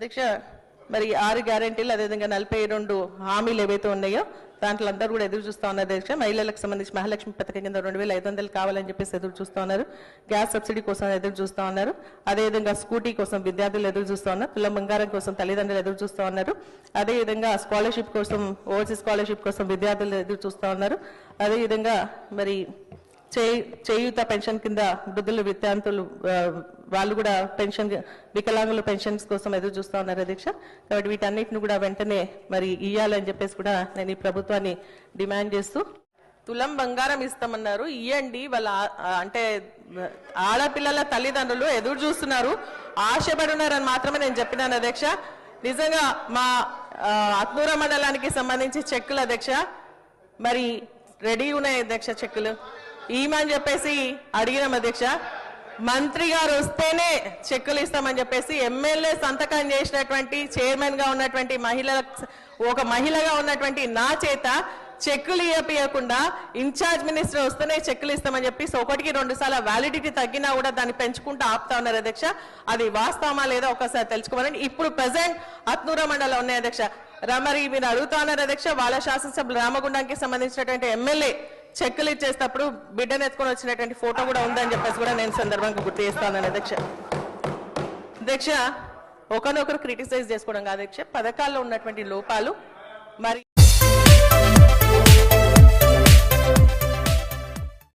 అధ్యక్ష మరి 6 గ్యారెంటీలు అదేవిధంగా 42 హామీలు ఏవైతే ఉన్నాయో దాంట్లో అందరూ కూడా ఎదురు చూస్తూ ఉన్నారు అధ్యక్ష. మహిళలకు సంబంధించి మహాలక్ష్మి పథకం కింద 2500 కావాలని చెప్పేసి ఎదురు చూస్తూ ఉన్నారు. గ్యాస్ సబ్సిడీ కోసం ఎదురు చూస్తూ ఉన్నారు. అదేవిధంగా స్కూటీ కోసం విద్యార్థులు ఎదురు చూస్తూ ఉన్నారు. తులం బంగారం కోసం తల్లిదండ్రులు ఎదురు చూస్తూ ఉన్నారు. అదేవిధంగా స్కాలర్షిప్ కోసం ఓవర్సీస్ స్కాలర్షిప్ కోసం విద్యార్థులు ఎదురు చూస్తూ ఉన్నారు. అదేవిధంగా మరి చేయూత పెన్షన్ కింద వృద్ధులు విద్యార్థులు వాళ్ళు కూడా పెన్షన్ వికలాంగుల పెన్షన్స్ కోసం ఎదురు చూస్తూ ఉన్నారు అధ్యక్ష. కాబట్టి వీటన్నిటిని కూడా వెంటనే మరి ఇయ్యాలని చెప్పేసి కూడా నేను ఈ ప్రభుత్వాన్ని డిమాండ్ చేస్తూ తులం బంగారం ఇస్తామన్నారు, ఇయ్యండి. వాళ్ళ అంటే ఆడపిల్లల తల్లిదండ్రులు ఎదురు చూస్తున్నారు, ఆశపడి ఉన్నారని మాత్రమే నేను చెప్పినాను అధ్యక్ష. నిజంగా మా అత్నూర మండలానికి సంబంధించి చెక్కులు అధ్యక్ష మరి రెడీ ఉన్నాయి అధ్యక్ష. చెక్కులు ఈమని చెప్పేసి అడిగినాం అధ్యక్ష. మంత్రి గారు వస్తేనే చెక్కులు ఇస్తామని చెప్పేసి ఎమ్మెల్యే సంతకం చేసినటువంటి చైర్మన్ గా ఉన్నటువంటి ఒక మహిళగా ఉన్నటువంటి నా చేత చెక్కులు ఇవ్వకుండా ఇన్ఛార్జ్ మినిస్టర్ వస్తేనే చెక్కులు ఇస్తామని చెప్పేసి 1-2 సార్లు వ్యాలిడిటీ తగ్గినా కూడా దాన్ని పెంచుకుంటూ ఆపుతా ఉన్నారు అధ్యక్ష. అది వాస్తవమా లేదా ఒకసారి తెలుసుకోవాలండి. ఇప్పుడు ప్రజెంట్ అత్నూర మండలం ఉన్నాయి అధ్యక్ష. మరి మీరు అడుగుతా ఉన్నారు అధ్యక్ష, వాళ్ళ శాసనసభ్యులు రామగుండానికి సంబంధించినటువంటి ఎమ్మెల్యే చెక్కులు ఇచ్చేటప్పుడు బిడ్డను ఎత్తుకొని వచ్చినటువంటి ఫోటో కూడా ఉందని చెప్పేసి కూడా నేను సందర్భంగా గుర్తు చేస్తాను అధ్యక్ష. అధ్యక్ష ఒకరినొకరు క్రిటిసైజ్ చేసుకోవడం కాదు అధ్యక్ష, పథకాల్లో ఉన్నటువంటి లోపాలు మరి